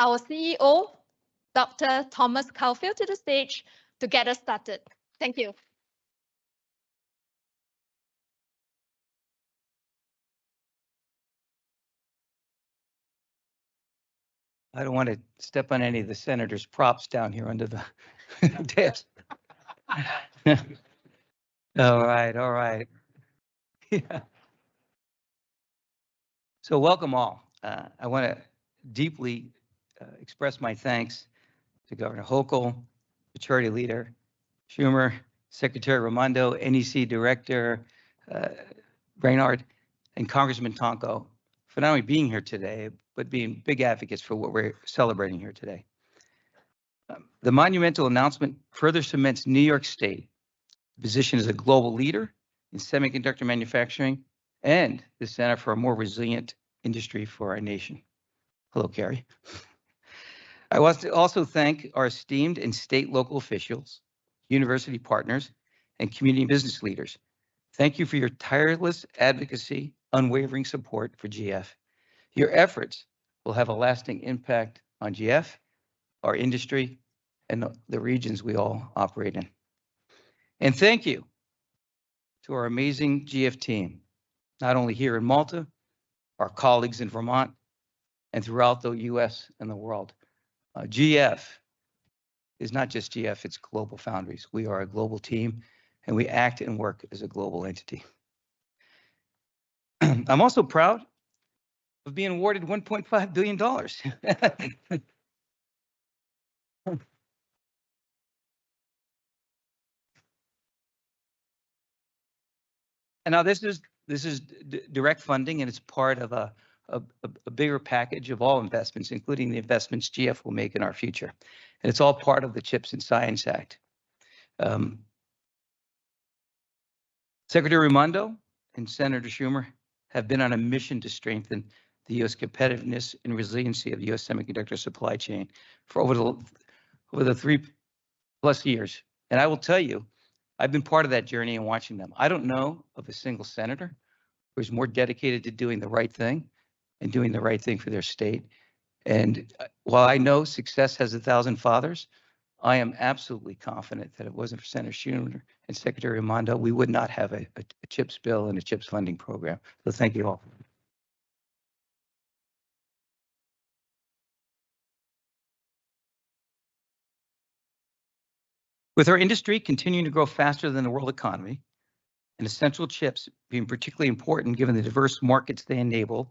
our CEO, Dr. Thomas Caulfield, to the stage to get us started. Thank you. I don't want to step on any of the senator's props down here under the desk. All right. Yeah. So welcome all. I want to deeply express my thanks to Governor Hochul, Majority Leader Schumer, Secretary Raimondo, NEC Director Brainard, and Congressman Tonko for not only being here today, but being big advocates for what we're celebrating here today. The monumental announcement further cements New York State position as a global leader in semiconductor manufacturing and the center for a more resilient industry for our nation. Hello, Carrie. I want to also thank our esteemed and state local officials, university partners, and community business leaders. Thank you for your tireless advocacy, unwavering support for GF. Your efforts will have a lasting impact on GF, our industry, and the regions we all operate in. And thank you to our amazing GF team, not only here in Malta, our colleagues in Vermont, and throughout the US and the world. GF is not just GF, it's GlobalFoundries. We are a global team, and we act and work as a global entity. I'm also proud of being awarded $1.5 billion. And now this is direct funding, and it's part of a bigger package of all investments, including the investments GF will make in our future. And it's all part of the CHIPS and Science Act. Secretary Raimondo and Senator Schumer have been on a mission to strengthen the U.S. competitiveness and resiliency of the U.S. semiconductor supply chain for over the 3+ years. And I will tell you, I've been part of that journey and watching them. I don't know of a single senator who's more dedicated to doing the right thing and doing the right thing for their state. And while I know success has 1,000 fathers, I am absolutely confident that if it wasn't for Senator Schumer and Secretary Raimondo, we would not have a CHIPS bill and a CHIPS funding program. So thank you all. With our industry continuing to grow faster than the world economy, and essential chips being particularly important given the diverse markets they enable,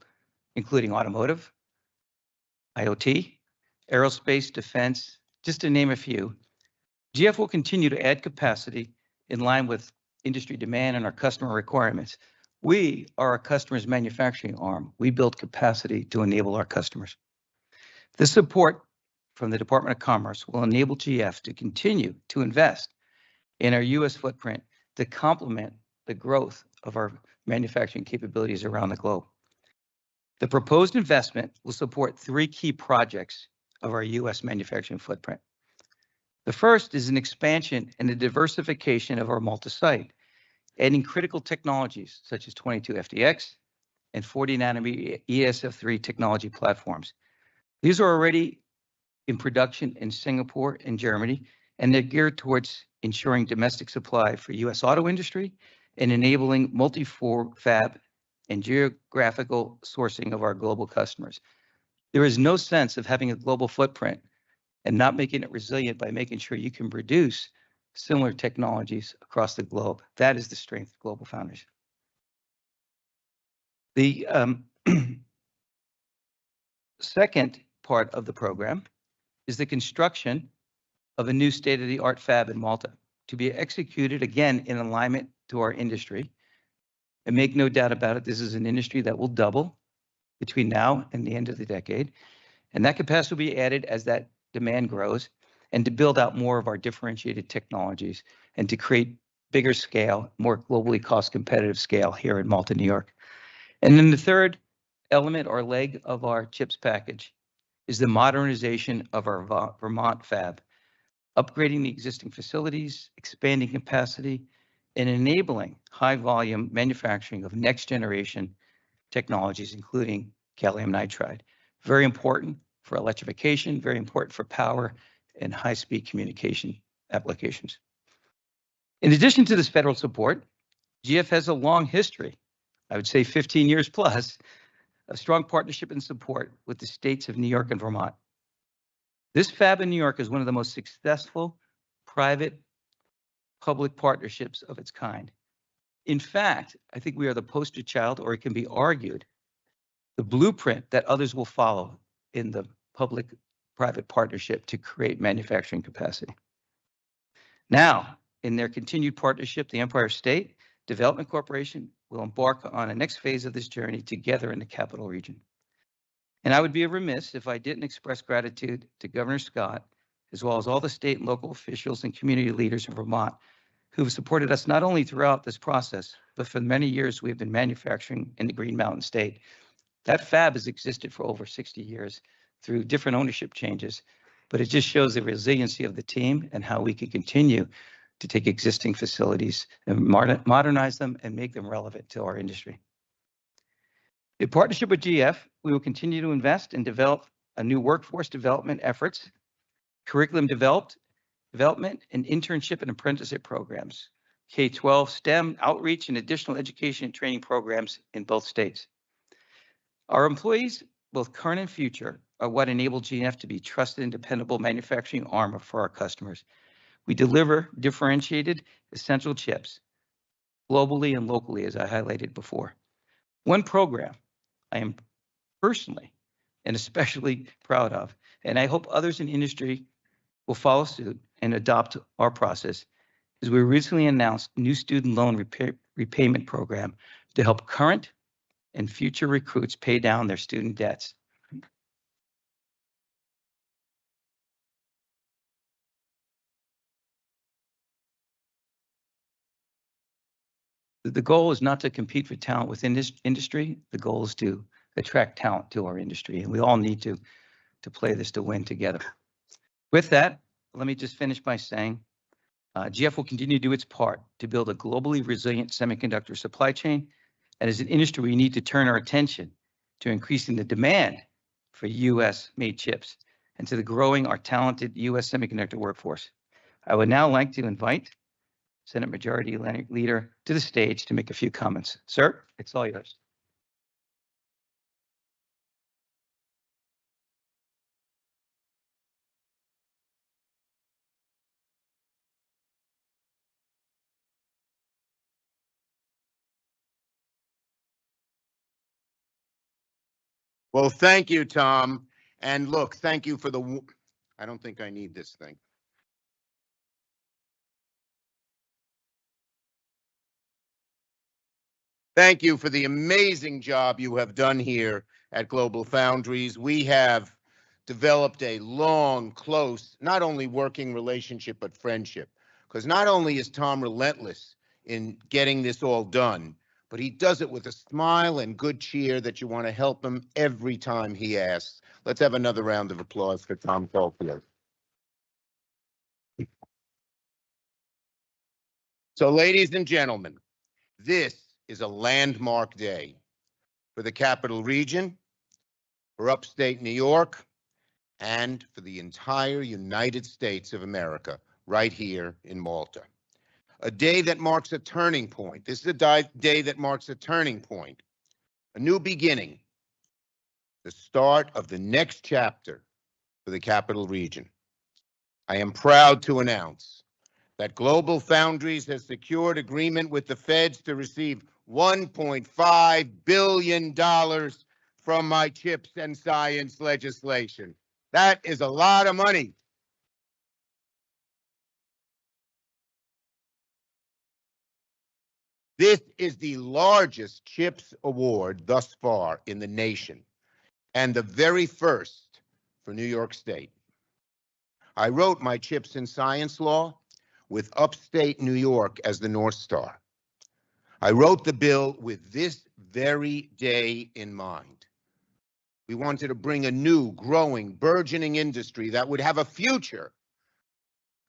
including automotive, IoT, aerospace, defense, just to name a few, GF will continue to add capacity in line with industry demand and our customer requirements. We are our customers' manufacturing arm. We build capacity to enable our customers. This support from the Department of Commerce will enable GF to continue to invest in our US footprint to complement the growth of our manufacturing capabilities around the globe. The proposed investment will support 3 key projects of our US manufacturing footprint. The first is an expansion and a diversification of our Malta site, adding critical technologies such as 22FDX and 40nm ESF3 technology platforms. These are already in production in Singapore and Germany, and they're geared towards ensuring domestic supply for US auto industry and enabling multi-fab and geographical sourcing of our global customers. There is no sense of having a global footprint and not making it resilient by making sure you can produce similar technologies across the globe. That is the strength of GlobalFoundries. The second part of the program is the construction of a new state-of-the-art fab in Malta to be executed again in alignment to our industry. And make no doubt about it, this is an industry that will double between now and the end of the decade. And that capacity will be added as that demand grows and to build out more of our differentiated technologies and to create bigger scale, more globally cost competitive scale here in Malta, New York. And then the third element or leg of our CHIPS package is the modernization of our Vermont fab, upgrading the existing facilities, expanding capacity, and enabling high volume manufacturing of next generation technologies, including gallium nitride. Very important for electrification, very important for power and high-speed communication applications. In addition to this federal support, GF has a long history, I would say 15 years plus, of strong partnership and support with the states of New York and Vermont. This fab in New York is one of the most successful private-public partnerships of its kind. In fact, I think we are the poster child, or it can be argued, the blueprint that others will follow in the public-private partnership to create manufacturing capacity. Now, in their continued partnership, the Empire State Development Corporation will embark on a next phase of this journey together in the Capital Region. And I would be remiss if I didn't express gratitude to Governor Scott, as well as all the state and local officials and community leaders in Vermont who have supported us not only throughout this process, but for many years we have been manufacturing in the Green Mountain State. That fab has existed for over 60 years through different ownership changes, but it just shows the resiliency of the team and how we can continue to take existing facilities and modernize them and make them relevant to our industry. In partnership with GF, we will continue to invest and develop a new workforce development efforts, curriculum development, and internship and apprenticeship programs, K-12 STEM outreach, and additional education and training programs in both states. Our employees, both current and future, are what enable GF to be trusted and dependable manufacturing arm for our customers. We deliver differentiated, essential chips globally and locally, as I highlighted before. One program I am personally and especially proud of, and I hope others in industry will follow suit and adopt our process, is we recently announced a new student loan repayment program to help current and future recruits pay down their student debts. The goal is not to compete for talent within this industry. The goal is to attract talent to our industry, and we all need to play this to win together. With that, let me just finish by saying GF will continue to do its part to build a globally resilient semiconductor supply chain. And as an industry, we need to turn our attention to increasing the demand for US-made chips and to the growing our talented US semiconductor workforce. I would now like to invite Senate Majority Leader to the stage to make a few comments. Sir, it's all yours. Well, thank you, Tom. And look, thank you for the, I don't think I need this thing. Thank you for the amazing job you have done here at GlobalFoundries. We have developed a long, close, not only working relationship, but friendship. Because not only is Tom relentless in getting this all done, but he does it with a smile and good cheer that you want to help him every time he asks. Let's have another round of applause for Tom Caulfield. So, ladies and gentlemen, this is a landmark day for the Capital Region, for upstate New York, and for the entire United States of America, right here in Malta. A day that marks a turning point. This is a day that marks a turning point, a new beginning, the start of the next chapter for the Capital Region. I am proud to announce that GlobalFoundries has secured agreement with the feds to receive $1.5 billion from my CHIPS and Science legislation. That is a lot of money. This is the largest CHIPS award thus far in the nation, and the very first for New York State. I wrote my CHIPS and Science law with upstate New York as the North Star. I wrote the bill with this very day in mind. We wanted to bring a new, growing, burgeoning industry that would have a future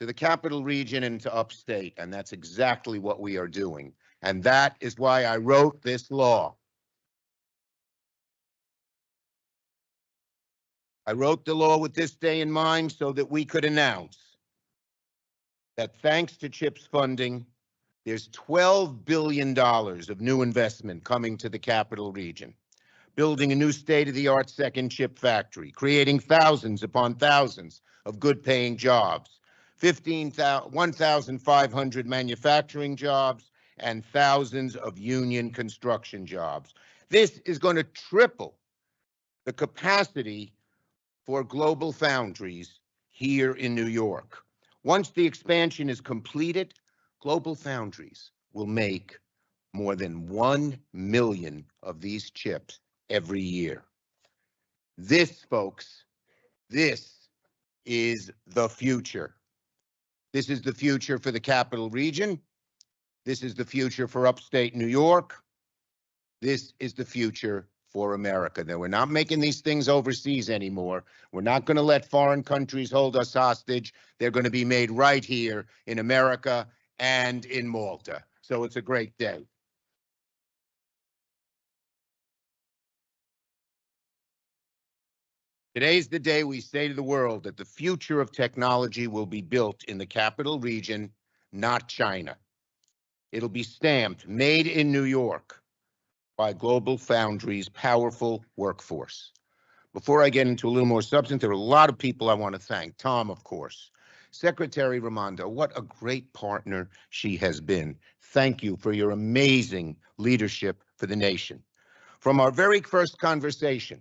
to the Capital Region and to upstate, and that's exactly what we are doing. And that is why I wrote this law. I wrote the law with this day in mind so that we could announce that thanks to CHIPS funding, there's $12 billion of new investment coming to the capital region, building a new state-of-the-art second chip factory, creating thousands upon thousands of good-paying jobs, 1,500 manufacturing jobs, and thousands of union construction jobs. This is going to triple the capacity for GlobalFoundries here in New York. Once the expansion is completed, GlobalFoundries will make more than 1 million of these chips every year. This, folks, this is the future. This is the future for the capital region. This is the future for upstate New York. This is the future for America. Now, we're not making these things overseas anymore. We're not going to let foreign countries hold us hostage. They're going to be made right here in America and in Malta. So it's a great day. Today's the day we say to the world that the future of technology will be built in the capital region, not China. It'll be stamped, made in New York, by GlobalFoundries' powerful workforce. Before I get into a little more substance, there are a lot of people I want to thank. Tom, of course. Secretary Raimondo, what a great partner she has been. Thank you for your amazing leadership for the nation. From our very first conversation,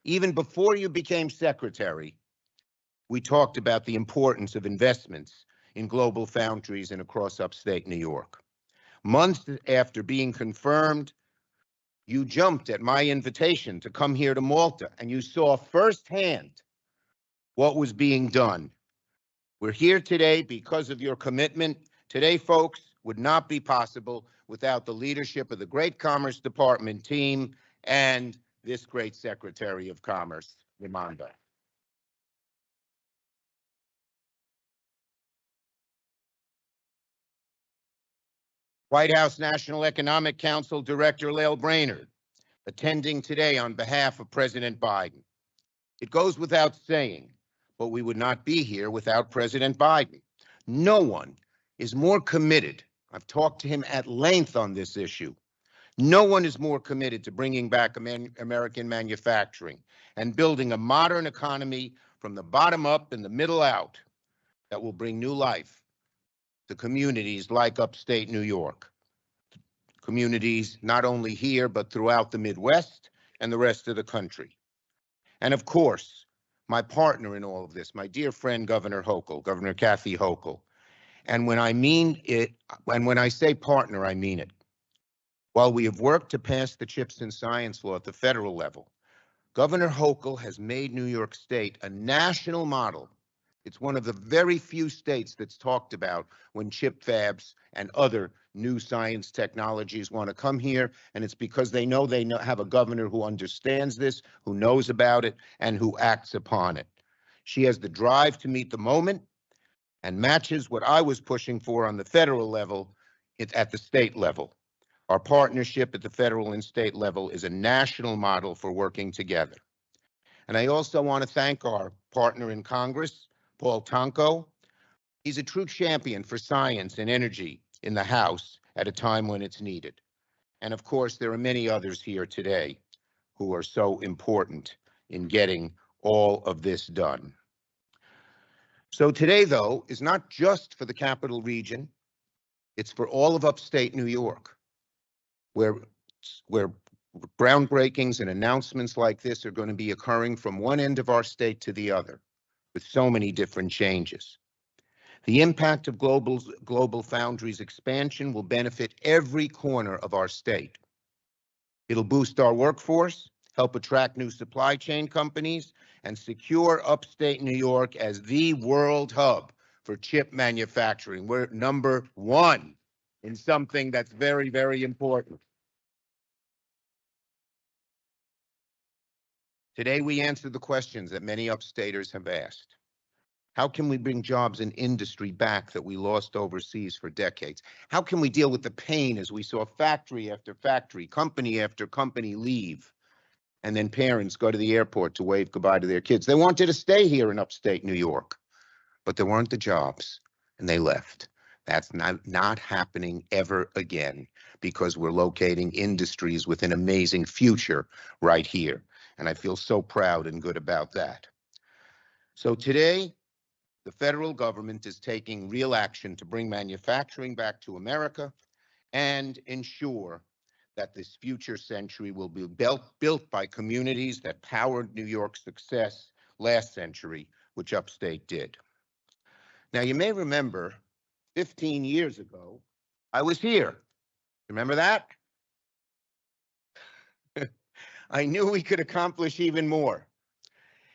even before you became secretary, we talked about the importance of investments in GlobalFoundries and across upstate New York. Months after being confirmed, you jumped at my invitation to come here to Malta, and you saw firsthand what was being done. We're here today because of your commitment. Today, folks, would not be possible without the leadership of the great Commerce Department team and this great Secretary of Commerce, Raimondo. White House National Economic Council Director Lael Brainard, attending today on behalf of President Biden. It goes without saying, but we would not be here without President Biden. No one is more committed. I've talked to him at length on this issue. No one is more committed to bringing back American manufacturing and building a modern economy from the bottom up and the middle out that will bring new life to communities like upstate New York. Communities not only here, but throughout the Midwest and the rest of the country. And of course, my partner in all of this, my dear friend, Governor Hochul, Governor Kathy Hochul. And when I mean it, and when I say partner, I mean it. While we have worked to pass the CHIPS and Science Law at the federal level, Governor Hochul has made New York State a national model. It's one of the very few states that's talked about when chip fabs and other new science technologies want to come here, and it's because they know have a governor who understands this, who knows about it, and who acts upon it. She has the drive to meet the moment and matches what I was pushing for on the federal level at the state level. Our partnership at the federal and state level is a national model for working together. And I also want to thank our partner in Congress, Paul Tonko. He's a true champion for science and energy in the House at a time when it's needed. And of course, there are many others here today who are so important in getting all of this done. So today, though, is not just for the capital region. It's for all of upstate New York, where groundbreakings and announcements like this are going to be occurring from one end of our state to the other, with so many different changes. The impact of GlobalFoundries expansion will benefit every corner of our state. It'll boost our workforce, help attract new supply chain companies, and secure upstate New York as the world hub for chip manufacturing. We're number one in something that's very, very important. Today, we answer the questions that many upstaters have asked. How can we bring jobs and industry back that we lost overseas for decades? How can we deal with the pain as we saw factory after factory, company after company leave? and then parents go to the airport to wave goodbye to their kids. They wanted to stay here in upstate New York, but there weren't the jobs, and they left. That's not happening ever again, because we're locating industries with an amazing future right here. And I feel so proud and good about that. So today, the federal government is taking real action to bring manufacturing back to America and ensure that this future century will be built by communities that powered New York's success last century, which upstate did. Now, you may remember 15 years ago, I was here. Remember that? I knew we could accomplish even more.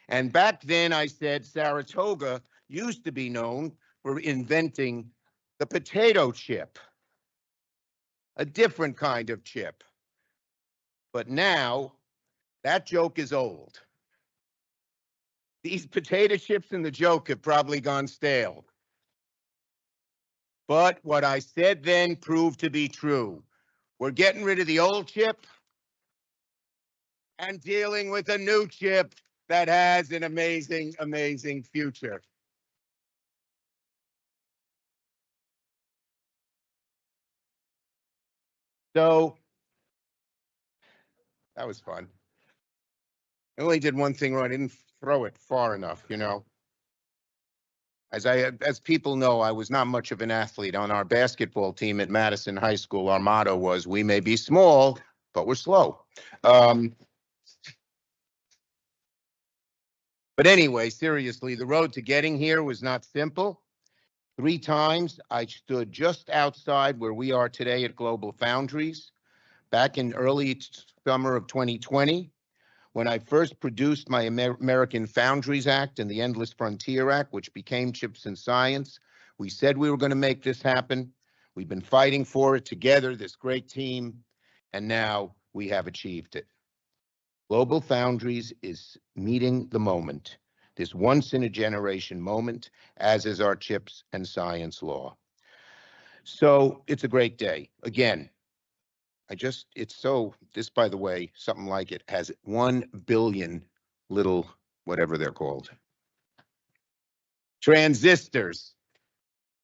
And back then I said Saratoga used to be known for inventing the potato chip, a different kind of chip. But now that joke is old. These potato chips and the joke have probably gone stale. But what I said then proved to be true. We're getting rid of the old chip and dealing with a new chip that has an amazing, amazing future. So that was fun. I only did one thing wrong. I didn't throw it far enough, you know. As people know, I was not much of an athlete. On our basketball team at Madison High School, our motto was, "We may be small, but we're slow." But anyway, seriously, the road to getting here was not simple. 3 times I stood just outside where we are today at GlobalFoundries. Back in early summer of 2020, when I first produced my American Foundries Act and the Endless Frontier Act, which became Chips and Science, we said we were going to make this happen. We've been fighting for it together, this great team, and now we have achieved it. GlobalFoundries is meeting the moment, this once-in-a-generation moment, as is our Chips and Science law. So it's a great day. Again, this, by the way, something like it has 1 billion little, whatever they're called, transistors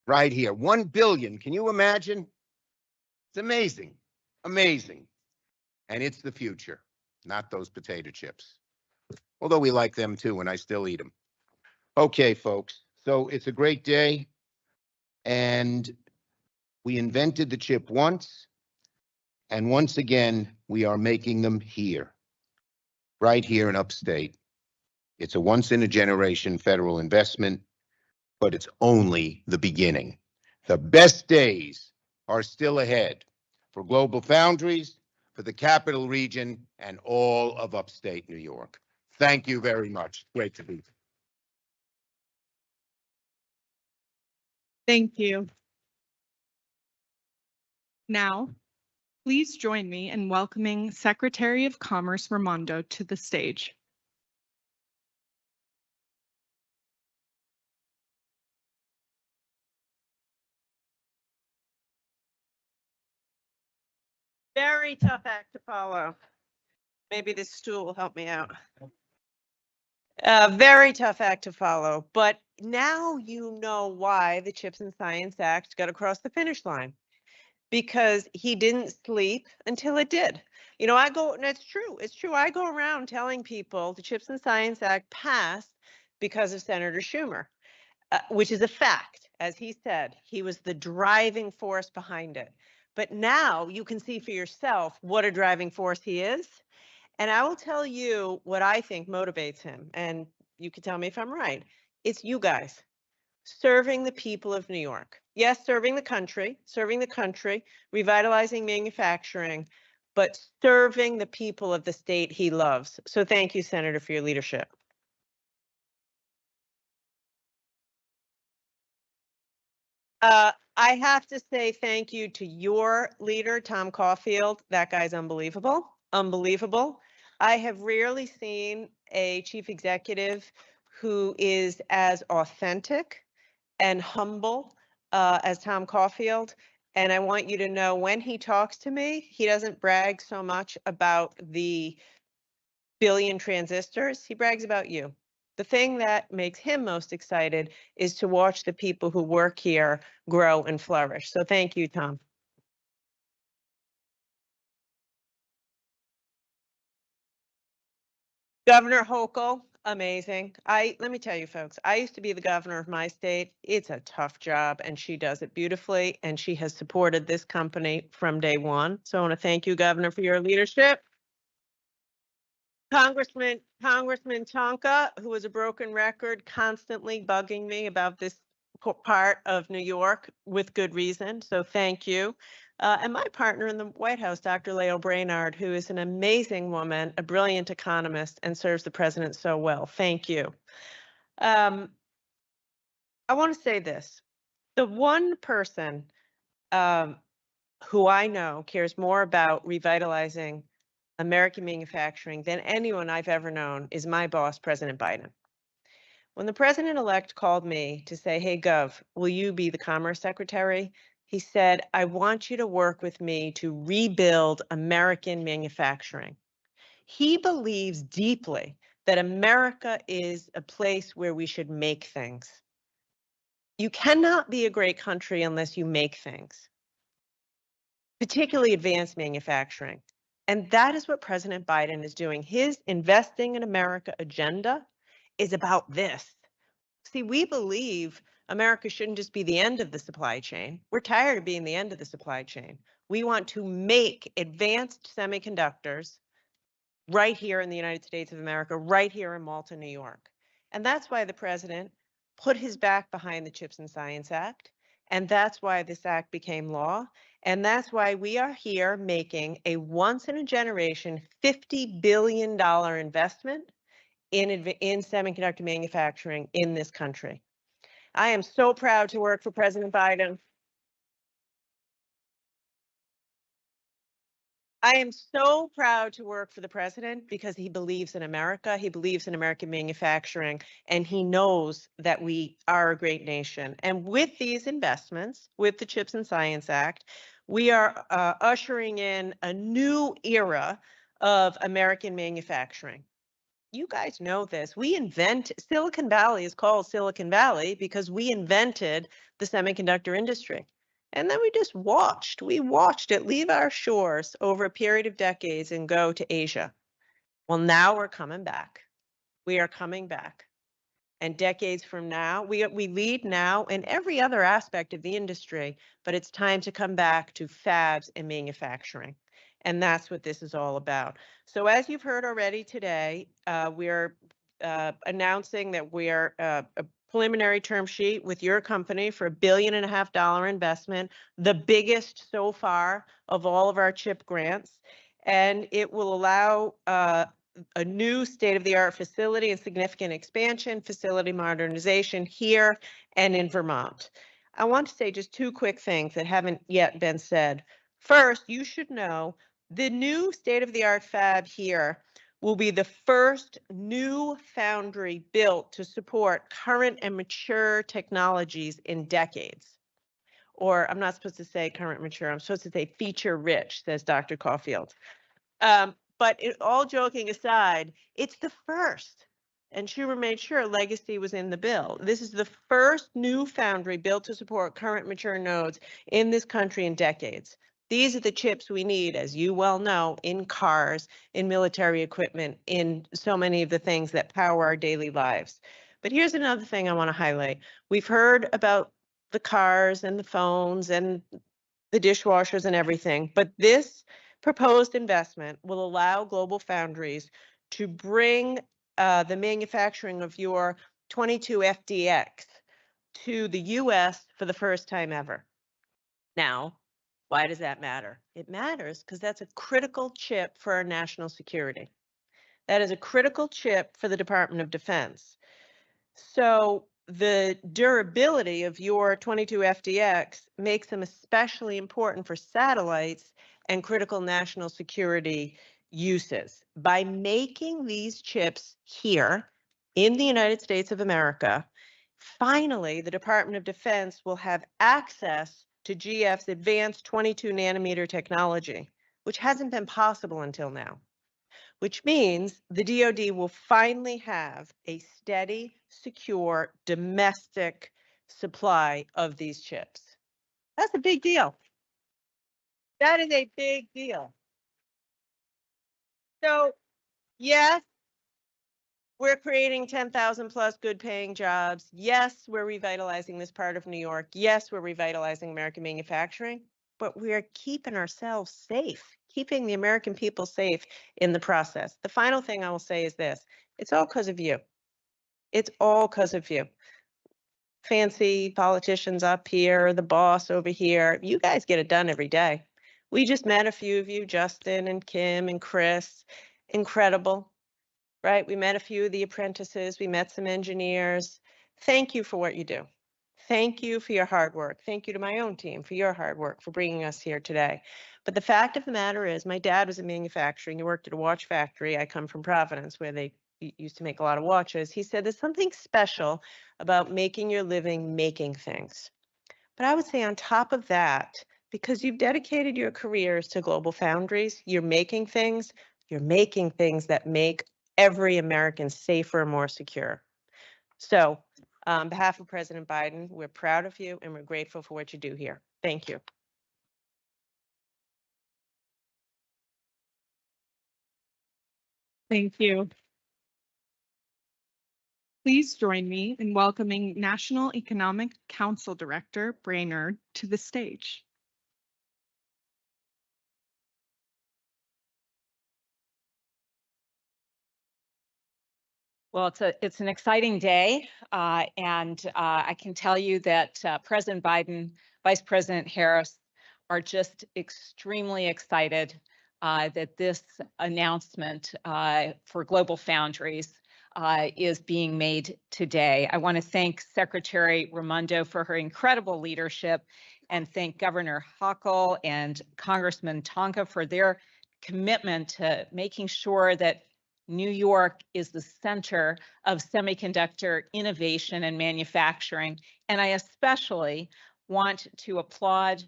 right here. 1 billion. Can you imagine? It's amazing. Amazing. And it's the future, not those potato chips. Although we like them too, and I still eat them. Okay, folks. So it's a great day. And we invented the chip once. And once again, we are making them here, right here in upstate. It's a once-in-a-generation federal investment, but it's only the beginning. The best days are still ahead for GlobalFoundries, for the Capital Region, and all of upstate New York. Thank you very much. Great to be here. Thank you. Now, please join me in welcoming Secretary of Commerce Raimondo to the stage. Very tough act to follow. Maybe this stool will help me out. Very tough act to follow, but now you know why the Chips and Science Act got across the finish line. Because he didn't sleep until it did. You know, and it's true. I go around telling people the Chips and Science Act passed because of Senator Schumer, which is a fact. As he said, he was the driving force behind it. But now you can see for yourself what a driving force he is. And I will tell you what I think motivates him. And you can tell me if I'm right. It's you guys. Serving the people of New York. Yes, serving the country, revitalizing manufacturing, but serving the people of the state he loves. So thank you, Senator, for your leadership. I have to say thank you to your leader, Tom Caulfield. That guy's unbelievable, unbelievable. I have rarely seen a chief executive who is as authentic and humble as Tom Caulfield. And I want you to know when he talks to me, he doesn't brag so much about the billion transistors, he brags about you. The thing that makes him most excited is to watch the people who work here grow and flourish. So thank you, Tom. Governor Hochul, amazing. Let me tell you folks, I used to be the governor of my state. It's a tough job and she does it beautifully and she has supported this company from day one. So I want to thank you, Governor, for your leadership. Congressman Tonka, who is a broken record, constantly bugging me about this part of New York with good reason. So thank you. And my partner in the White House, Dr. Leo Brainard, who is an amazing woman, a brilliant economist, and serves the president so well. Thank you. I want to say this. The one person who I know cares more about revitalizing American manufacturing than anyone I've ever known is my boss, President Biden. When the president-elect called me to say, hey, Gov, will you be the Commerce Secretary? He said, I want you to work with me to rebuild American manufacturing. He believes deeply that America is a place where we should make things. You cannot be a great country unless you make things, particularly advanced manufacturing. And that is what President Biden is doing. His Investing in America agenda is about this. See, we believe America shouldn't just be the end of the supply chain. We're tired of being the end of the supply chain. We want to make advanced semiconductors right here in the United States of America, right here in Malta, New York. And that's why the president put his back behind the CHIPS and Science Act. And that's why this act became law. And that's why we are here making a once-in-a-generation $50 billion investment in semiconductor manufacturing in this country. I am so proud to work for President Biden. I am so proud to work for the president because he believes in America, he believes in American manufacturing, and he knows that we are a great nation. And with these investments, with the CHIPS and Science Act, we are ushering in a new era of American manufacturing. You guys know this. Silicon Valley is called Silicon Valley because we invented the semiconductor industry. And then we watched it leave our shores over a period of decades and go to Asia. Well, now we're coming back. We are coming back. And decades from now, we lead now in every other aspect of the industry, but it's time to come back to fabs and manufacturing. And that's what this is all about. So as you've heard already today, we're announcing that we're a preliminary term sheet with your company for $1.5 billion investment, the biggest so far of all of our CHIP grants. And it will allow a new state-of-the-art facility and significant expansion, facility modernization here and in Vermont. I want to say just two quick things that haven't yet been said. First, you should know the new state-of-the-art fab here will be the first new foundry built to support current and mature technologies in decades. Or I'm not supposed to say current mature, I'm supposed to say feature rich, says Dr. Caulfield. But all joking aside, it's the first. And Schumer made sure legacy was in the bill. This is the first new foundry built to support current mature nodes in this country in decades. These are the chips we need, as you well know, in cars, in military equipment, in so many of the things that power our daily lives. But here's another thing I want to highlight. We've heard about the cars and the phones and the dishwashers and everything, but this proposed investment will allow GlobalFoundries to bring the manufacturing of your 22FDX to the US for the first time ever. Now, why does that matter? It matters because that's a critical chip for our national security. That is a critical chip for the Department of Defense. So the durability of your 22FDX makes them especially important for satellites and critical national security uses. By making these chips here in the United States of America, finally, the Department of Defense will have access to GF's advanced 22 nanometer technology, which hasn't been possible until now. which means the DoD will finally have a steady, secure, domestic supply of these chips. That's a big deal. That is a big deal. So, yes, we're creating 10,000 plus good paying jobs. Yes, we're revitalizing this part of New York. Yes, we're revitalizing American manufacturing, but we're keeping ourselves safe, keeping the American people safe in the process. The final thing I will say is this: it's all because of you. It's all because of you. Fancy politicians up here, the boss over here. You guys get it done every day. We just met a few of you, Justin and Kim and Chris. Incredible, right? We met a few of the apprentices. We met some engineers. Thank you for what you do. Thank you for your hard work. Thank you to my own team for your hard work, for bringing us here today. But the fact of the matter is, my dad was in manufacturing. He worked at a watch factory. I come from Providence, where they used to make a lot of watches. He said there's something special about making your living making things. But I would say on top of that, because you've dedicated your careers to GlobalFoundries, you're making things that make every American safer, more secure. So on behalf of President Biden, we're proud of you and we're grateful for what you do here. Thank you. Thank you. Please join me in welcoming National Economic Council Director Brainard to the stage. Well, it's an exciting day, and I can tell you that President Biden, Vice President Harris are just extremely excited that this announcement for GlobalFoundries is being made today. I want to thank Secretary Raimondo for her incredible leadership, and thank Governor Hochul and Congressman Tonka for their commitment to making sure that New York is the center of semiconductor innovation and manufacturing. And I especially want to applaud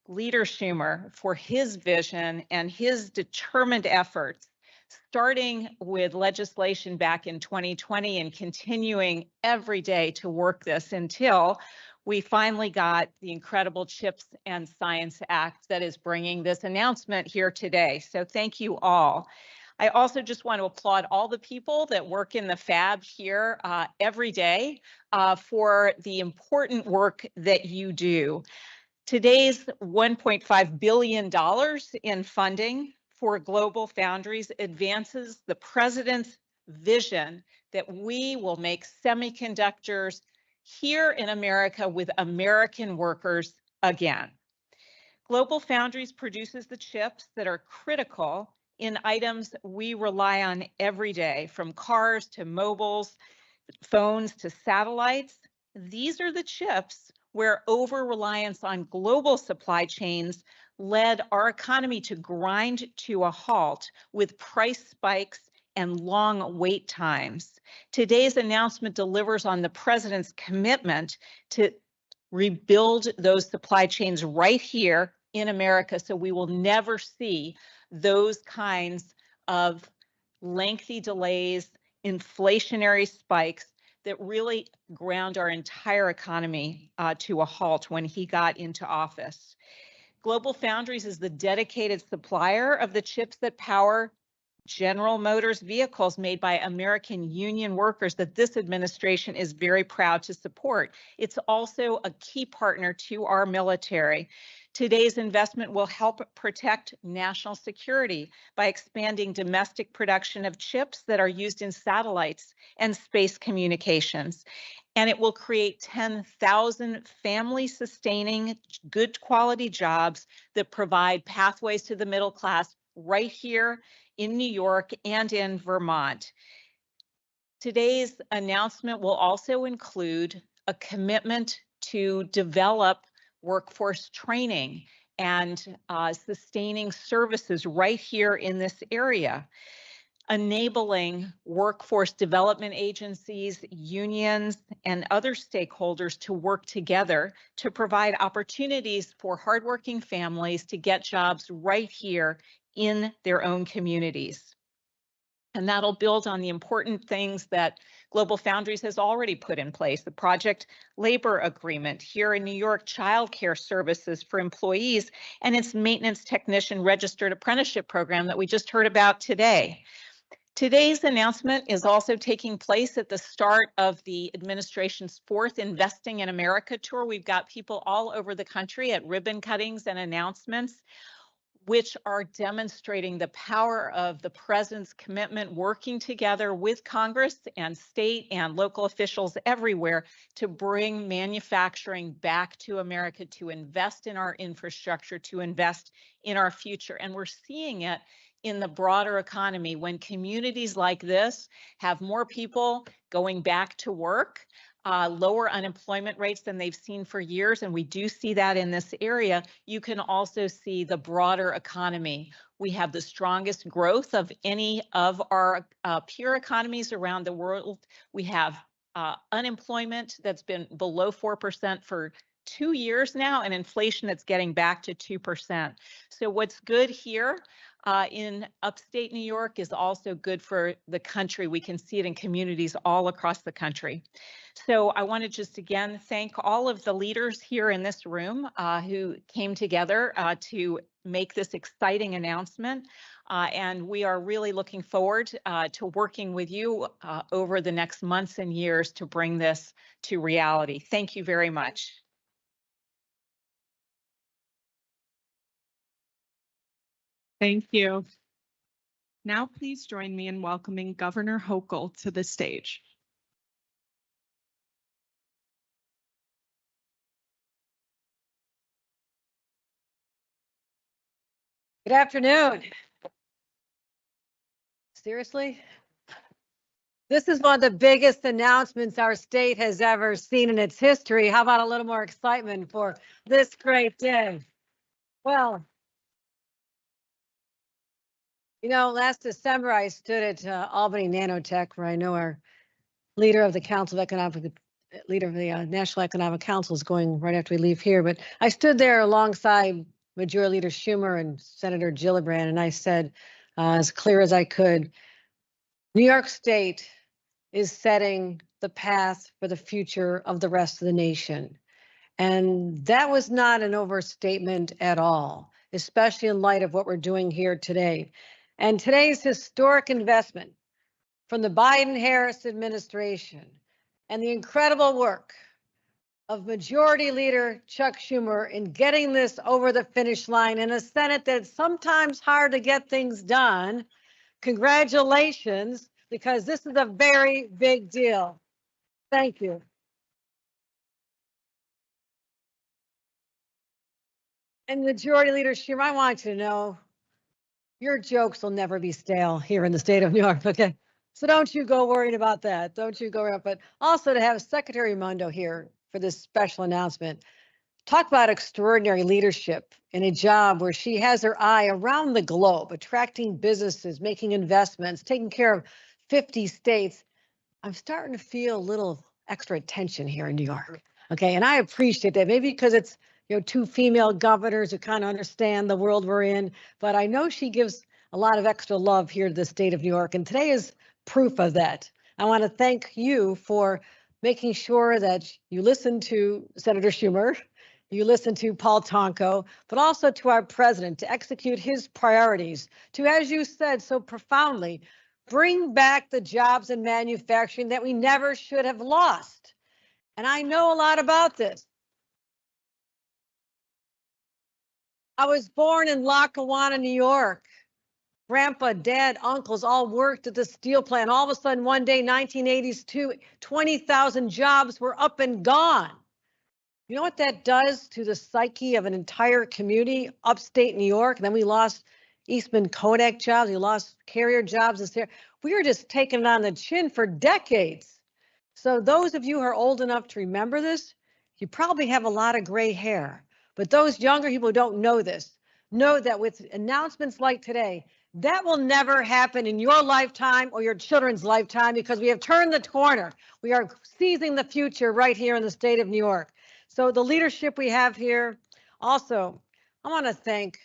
Leader Schumer for his vision and his determined efforts, starting with legislation back in 2020 and continuing every day to work this until we finally got the incredible CHIPS and Science Act that is bringing this announcement here today. So thank you all. I also just want to applaud all the people that work in the fab here every day for the important work that you do. Today's $1.5 billion in funding for GlobalFoundries advances the president's vision that we will make semiconductors here in America with American workers again. GlobalFoundries produces the chips that are critical in items we rely on every day, from cars to mobiles, phones to satellites. These are the chips where over-reliance on global supply chains led our economy to grind to a halt with price spikes and long wait times. Today's announcement delivers on the president's commitment to rebuild those supply chains right here in America, so we will never see those kinds of lengthy delays, inflationary spikes that really ground our entire economy to a halt when he got into office. GlobalFoundries is the dedicated supplier of the chips that power General Motors vehicles made by American union workers that this administration is very proud to support. It's also a key partner to our military. Today's investment will help protect national security by expanding domestic production of chips that are used in satellites and space communications. And it will create 10,000 family-sustaining, good quality jobs that provide pathways to the middle class right here in New York and in Vermont. Today's announcement will also include a commitment to develop workforce training and sustaining services right here in this area, enabling workforce development agencies, unions, and other stakeholders to work together to provide opportunities for hardworking families to get jobs right here in their own communities. And that'll build on the important things that GlobalFoundries has already put in place, the project labor agreement here in New York, childcare services for employees, and its maintenance technician registered apprenticeship program that we just heard about today. Today's announcement is also taking place at the start of the administration's 4th Investing in America tour. We've got people all over the country at ribbon cuttings and announcements, which are demonstrating the power of the president's commitment, working together with Congress and state and local officials everywhere to bring manufacturing back to America, to invest in our infrastructure, to invest in our future. And we're seeing it in the broader economy when communities like this have more people going back to work, lower unemployment rates than they've seen for years, and we do see that in this area. You can also see the broader economy. We have the strongest growth of any of our peer economies around the world. We have unemployment that's been below 4% for 2 years now, and inflation that's getting back to 2%. So what's good here in upstate New York is also good for the country. We can see it in communities all across the country. So I want to just again thank all of the leaders here in this room who came together to make this exciting announcement. And we are really looking forward to working with you over the next months and years to bring this to reality. Thank you very much. Thank you. Now please join me in welcoming Governor Hochul to the stage. Good afternoon. Seriously? This is one of the biggest announcements our state has ever seen in its history. How about a little more excitement for this great day? Well, you know, last December I stood at Albany Nanotech, where I know our leader of the Council of Economic, leader of the National Economic Council is going right after we leave here. But I stood there alongside Majority Leader Schumer and Senator Gillibrand, and I said, as clear as I could, New York State is setting the path for the future of the rest of the nation. And that was not an overstatement at all, especially in light of what we're doing here today. And today's historic investment from the Biden-Harris administration and the incredible work of Majority Leader Chuck Schumer in getting this over the finish line in a Senate that's sometimes hard to get things done. Congratulations, because this is a very big deal. Thank you. And Majority Leader Schumer, I want you to know, your jokes will never be stale here in the state of New York, okay? So don't you go worried about that. Don't you go worried, but also to have Secretary Raimondo here for this special announcement. Talk about extraordinary leadership in a job where she has her eye around the globe, attracting businesses, making investments, taking care of 50 states. I'm starting to feel a little extra attention here in New York. Okay, and I appreciate that. Maybe because it's, you know, 2 female governors who kind of understand the world we're in, but I know she gives a lot of extra love here to the state of New York, and today is proof of that. I want to thank you for making sure that you listen to Senator Schumer, you listen to Paul Tonko, but also to our president to execute his priorities, to, as you said so profoundly, bring back the jobs in manufacturing that we never should have lost. And I know a lot about this. I was born in Lackawanna, New York. Grandpa, dad, uncles all worked at the steel plant. All of a sudden, one day, 1982, 20,000 jobs were up and gone. You know what that does to the psyche of an entire community, upstate New York? And then we lost Eastman Kodak jobs. We lost Carrier jobs. We were just taking it on the chin for decades. So those of you who are old enough to remember this, you probably have a lot of gray hair. But those younger people who don't know this, know that with announcements like today, that will never happen in your lifetime or your children's lifetime, because we have turned the corner. We are seizing the future right here in the state of New York. So the leadership we have here, also, I want to thank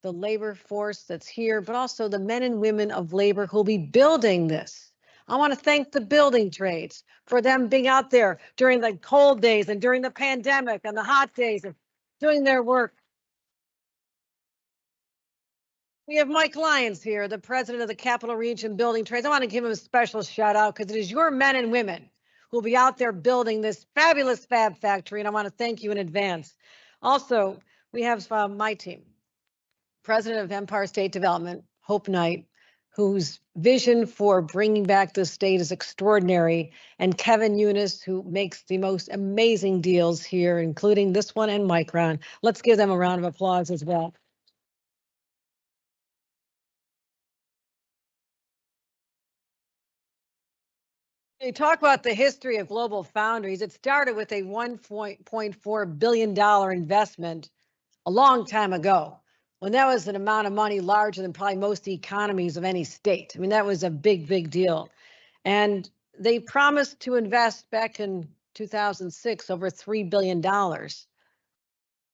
the labor force that's here, but also the men and women of labor who'll be building this. I want to thank the building trades for them being out there during the cold days and during the pandemic and the hot days and doing their work. We have Mike Lyons here, the president of the Capital Region Building Trades. I want to give him a special shout out because it is your men and women who will be out there building this fabulous fab factory, and I want to thank you in advance. Also, we have my team, president of Empire State Development, Hope Knight, whose vision for bringing back the state is extraordinary, and Kevin Eunice, who makes the most amazing deals here, including this one and Micron. Let's give them a round of applause as well. You talk about the history of GlobalFoundries. It started with a $1.4 billion investment a long time ago, when that was an amount of money larger than probably most economies of any state. I mean, that was a big, big deal. And they promised to invest back in 2006 over $3 billion.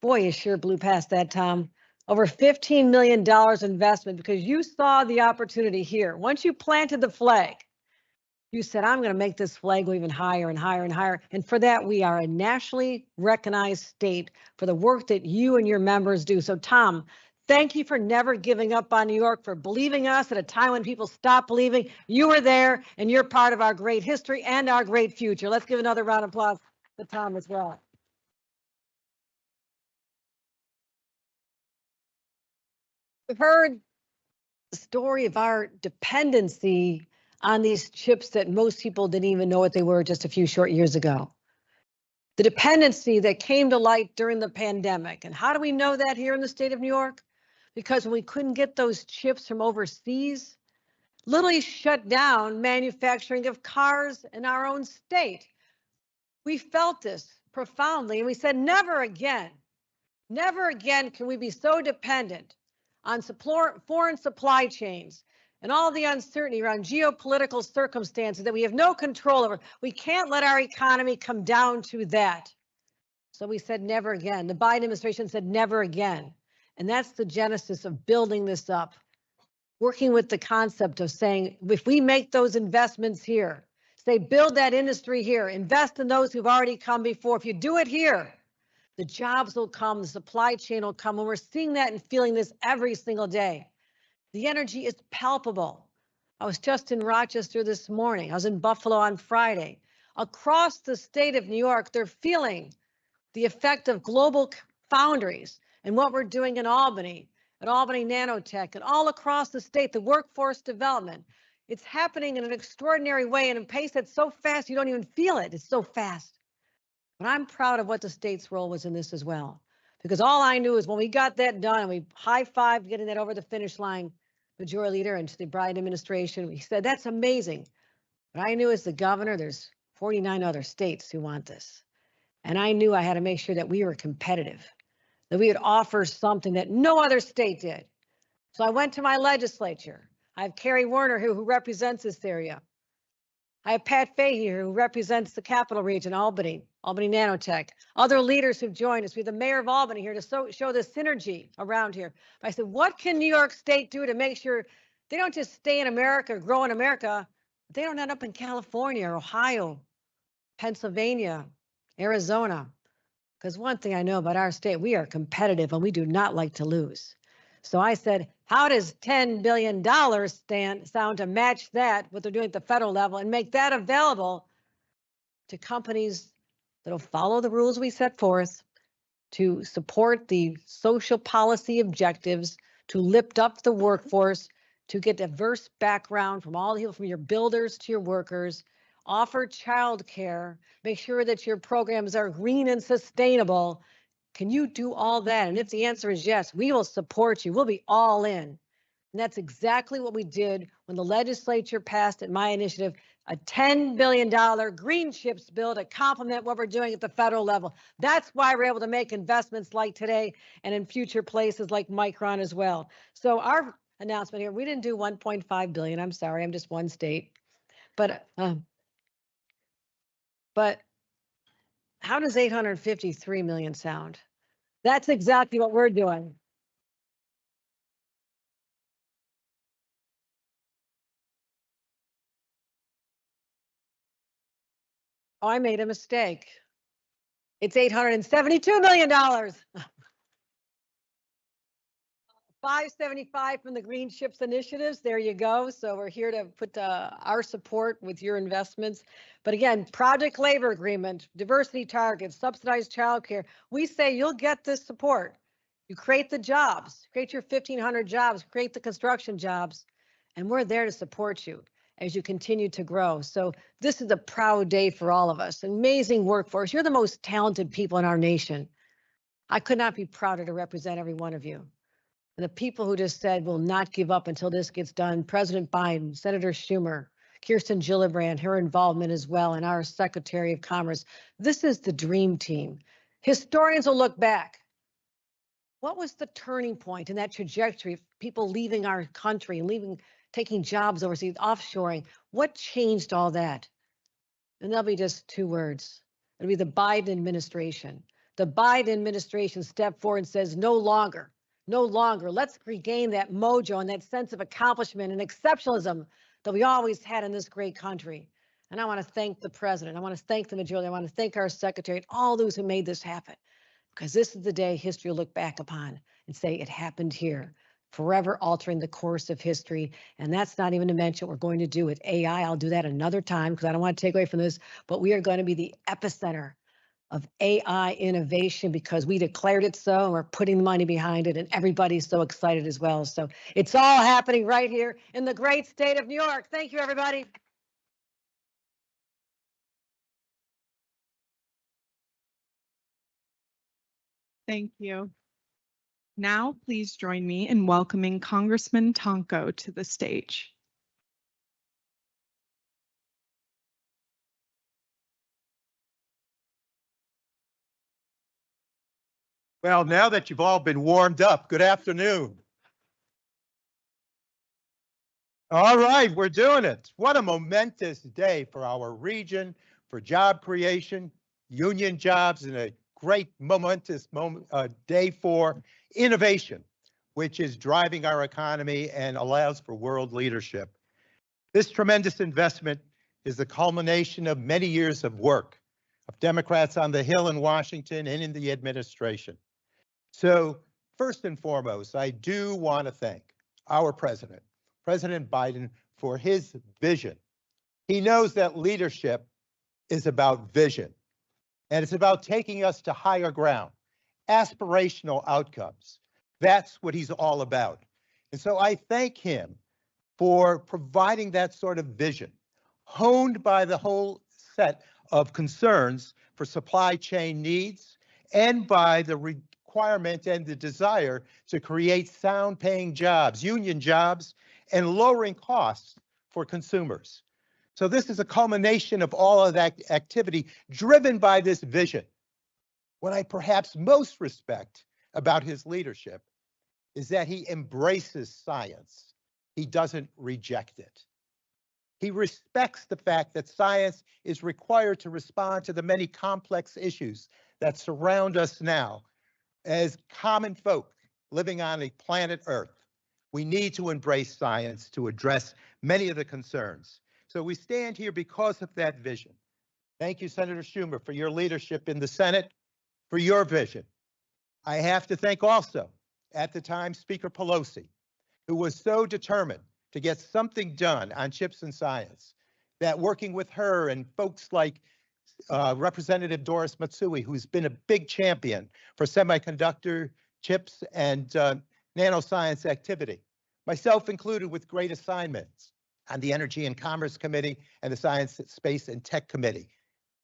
Boy, you sure blew past that, Tom. Over $15 million investment because you saw the opportunity here. Once you planted the flag, you said, I'm going to make this flag go even higher and higher and higher. And for that, we are a nationally recognized state for the work that you and your members do. So, Tom, thank you for never giving up on New York, for believing us at a time when people stopped believing. You were there, and you're part of our great history and our great future. Let's give another round of applause to Tom as well. We've heard the story of our dependency on these chips that most people didn't even know what they were just a few short years ago. The dependency that came to light during the pandemic. And how do we know that here in the state of New York? Because when we couldn't get those chips from overseas, literally shut down manufacturing of cars in our own state. We felt this profoundly, and we said, never again can we be so dependent on foreign supply chains and all the uncertainty around geopolitical circumstances that we have no control over. We can't let our economy come down to that. So we said never again. The Biden administration said never again. And that's the genesis of building this up, working with the concept of saying, if we make those investments here, say build that industry here, invest in those who've already come before. If you do it here, the jobs will come, the supply chain will come, and we're seeing that and feeling this every single day. The energy is palpable. I was just in Rochester this morning. I was in Buffalo on Friday. Across the state of New York, they're feeling the effect of GlobalFoundries and what we're doing in Albany, at Albany Nanotech, and all across the state, the workforce development. It's happening in an extraordinary way and a pace that's so fast you don't even feel it. It's so fast. But I'm proud of what the state's role was in this as well. Because all I knew is when we got that done and we high-fived getting that over the finish line, Majority Leader and to the Biden administration, we said, that's amazing. But I knew as the governor, there's 49 other states who want this. And I knew I had to make sure that we were competitive, that we would offer something that no other state did. So I went to my legislature. I have Carrie Werner who represents this area. I have Pat Fahey here who represents the Capital Region, Albany Nanotech. Other leaders who've joined us. We have the mayor of Albany here to show the synergy around here. But I said, what can New York State do to make sure they don't just stay in America, grow in America, but they don't end up in California or Ohio, Pennsylvania, Arizona? Because one thing I know about our state, we are competitive and we do not like to lose. So I said, how does $10 billion sound to match that, what they're doing at the federal level, and make that available to companies that'll follow the rules we set forth, to support the social policy objectives, to lift up the workforce, to get diverse background from all the people, from your builders to your workers, offer childcare, make sure that your programs are green and sustainable. Can you do all that? And if the answer is yes, we will support you. We'll be all in. And that's exactly what we did when the legislature passed at my initiative, a $10 billion green chips bill to complement what we're doing at the federal level. That's why we're able to make investments like today and in future places like Micron as well. So our announcement here, we didn't do 1.5 billion. I'm sorry, I'm just one state. But how does 853 million sound? That's exactly what we're doing. Oh, I made a mistake. It's $872 million. 575 from the Green Chips Initiatives. There you go. So we're here to put our support with your investments. But again, project labor agreement, diversity targets, subsidized childcare. We say you'll get this support. You create the jobs, create your 1,500 jobs, create the construction jobs, and we're there to support you as you continue to grow. So this is a proud day for all of us. Amazing workforce. You're the most talented people in our nation. I could not be prouder to represent every one of you. And the people who just said will not give up until this gets done, President Biden, Senator Schumer, Kirsten Gillibrand, her involvement as well, and our Secretary of Commerce. This is the dream team. Historians will look back. What was the turning point in that trajectory of people leaving our country, taking jobs overseas, offshoring? What changed all that? And there'll be just two words. It'll be the Biden administration. The Biden administration stepped forward and says, no longer. No longer. Let's regain that mojo and that sense of accomplishment and exceptionalism that we always had in this great country. And I want to thank the president. I want to thank the majority. I want to thank our secretary and all those who made this happen. Because this is the day history will look back upon and say it happened here, forever altering the course of history. And that's not even to mention what we're going to do with AI. I'll do that another time because I don't want to take away from this, but we are going to be the epicenter of AI innovation because we declared it so, and we're putting the money behind it, and everybody's so excited as well. So it's all happening right here in the great state of New York. Thank you, everybody. Thank you. Now, please join me in welcoming Congressman Tonko to the stage. Well, now that you've all been warmed up, good afternoon. All right, we're doing it. What a momentous day for our region, for job creation, union jobs, and a great momentous day for innovation, which is driving our economy and allows for world leadership. This tremendous investment is the culmination of many years of work of Democrats on the Hill in Washington and in the administration. So first and foremost, I do want to thank our president, President Biden, for his vision. He knows that leadership is about vision, and it's about taking us to higher ground, aspirational outcomes. That's what he's all about. And so I thank him for providing that sort of vision, honed by the whole set of concerns for supply chain needs and by the requirement and the desire to create sound paying jobs, union jobs, and lowering costs for consumers. So this is a culmination of all of that activity driven by this vision. What I perhaps most respect about his leadership is that he embraces science. He doesn't reject it. He respects the fact that science is required to respond to the many complex issues that surround us now as common folk living on a planet Earth. We need to embrace science to address many of the concerns. So we stand here because of that vision. Thank you, Senator Schumer, for your leadership in the Senate, for your vision. I have to thank also, at the time, Speaker Pelosi, who was so determined to get something done on chips and science, that working with her and folks like Representative Doris Matsui, who's been a big champion for semiconductor chips and nanoscience activity, myself included with great assignments on the Energy and Commerce Committee and the Science, Space and Tech Committee.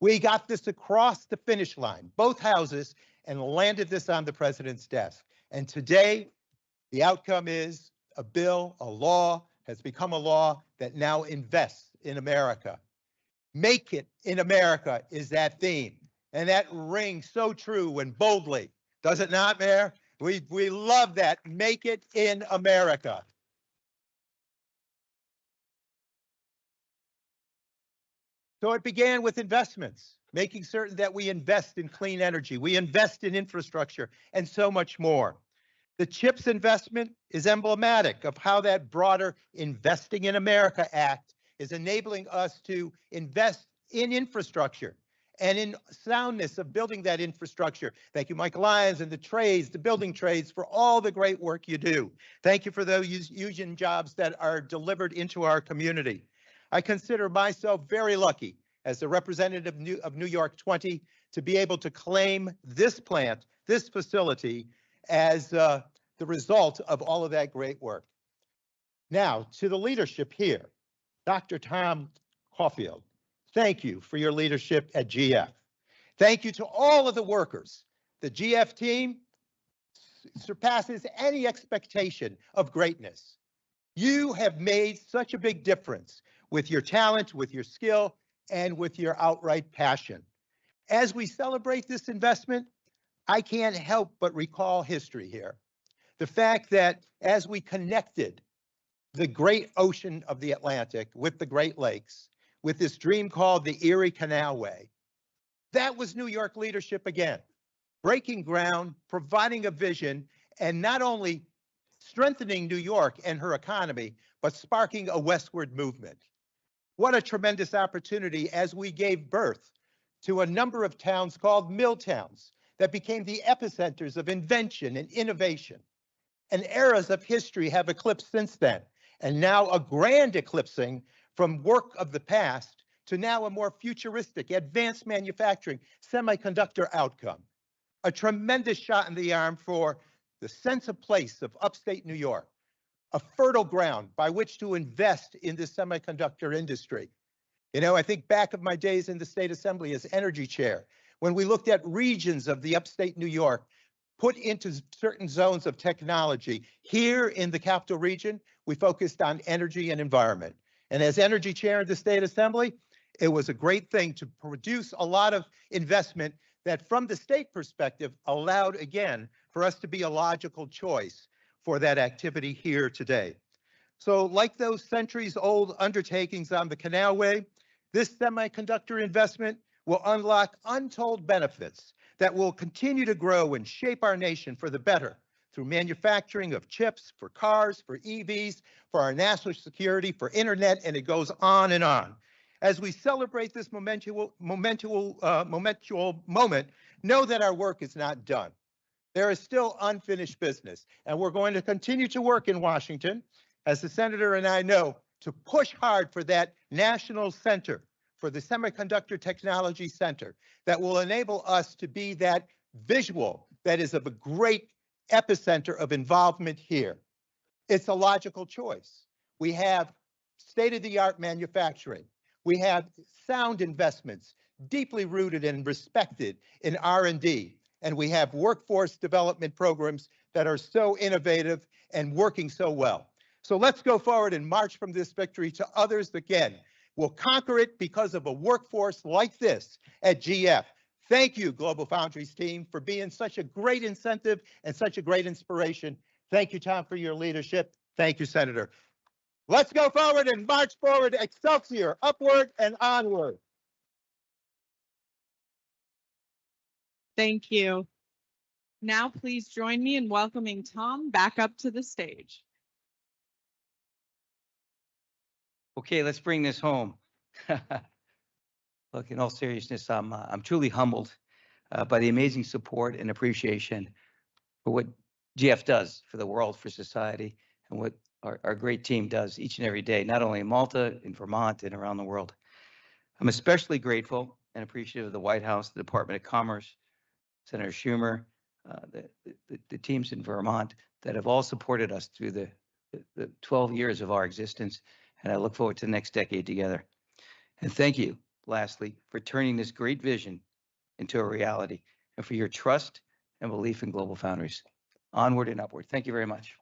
We got this across the finish line, both houses, and landed this on the president's desk. And today, the outcome is a bill, a law, has become a law that now invests in America. Make it in America is that theme. And that rings so true and boldly. Does it not, Mayor? We love that. Make it in America. So it began with investments, making certain that we invest in clean energy, we invest in infrastructure, and so much more. The CHIPS investment is emblematic of how that broader Investing in America Act is enabling us to invest in infrastructure, and in soundness of building that infrastructure. Thank you, Mike Lyons and the trades, the building trades, for all the great work you do. Thank you for those union jobs that are delivered into our community. I consider myself very lucky as the representative of New York 20 to be able to claim this plant, this facility, as the result of all of that great work. Now, to the leadership here, Dr. Tom Caulfield, thank you for your leadership at GF. Thank you to all of the workers. The GF team surpasses any expectation of greatness. You have made such a big difference with your talent, with your skill, and with your outright passion. As we celebrate this investment, I can't help but recall history here. The fact that as we connected the great ocean of the Atlantic with the Great Lakes, with this dream called the Erie Canalway, that was New York leadership again, breaking ground, providing a vision, and not only strengthening New York and her economy, but sparking a westward movement. What a tremendous opportunity as we gave birth to a number of towns called mill towns that became the epicenters of invention and innovation. And eras of history have eclipsed since then, and now a grand eclipsing from work of the past to now a more futuristic, advanced manufacturing, semiconductor outcome. A tremendous shot in the arm for the sense of place of upstate New York, a fertile ground by which to invest in the semiconductor industry. You know, I think back of my days in the state assembly as energy chair, when we looked at regions of the upstate New York put into certain zones of technology. Here in the capital region, we focused on energy and environment. And as energy chair of the state assembly, it was a great thing to produce a lot of investment that from the state perspective allowed, again, for us to be a logical choice for that activity here today. So like those centuries-old undertakings on the Canalway, this semiconductor investment will unlock untold benefits that will continue to grow and shape our nation for the better through manufacturing of chips for cars, for EVs, for our national security, for internet, and it goes on and on. As we celebrate this momentous moment, know that our work is not done. There is still unfinished business, and we're going to continue to work in Washington, as the senator and I know, to push hard for that national center, for the Semiconductor Technology Center, that will enable us to be that visual that is of a great epicenter of involvement here. It's a logical choice. We have state-of-the-art manufacturing. We have sound investments, deeply rooted and respected in R&D. And we have workforce development programs that are so innovative and working so well. So let's go forward and march from this victory to others again. We'll conquer it because of a workforce like this at GF. Thank you, GlobalFoundries team, for being such a great incentive and such a great inspiration. Thank you, Tom, for your leadership. Thank you, Senator. Let's go forward and march forward, Excelsior, upward and onward. Thank you. Now please join me in welcoming Tom back up to the stage. Okay, let's bring this home. Look, in all seriousness, I'm truly humbled by the amazing support and appreciation for what GF does for the world, for society, and what our great team does each and every day, not only in Malta, in Vermont, and around the world. I'm especially grateful and appreciative of the White House, the Department of Commerce, Senator Schumer, the teams in Vermont that have all supported us through the 12 years of our existence, and I look forward to the next decade together. And thank you, lastly, for turning this great vision into a reality and for your trust and belief in GlobalFoundries. Onward and upward. Thank you very much.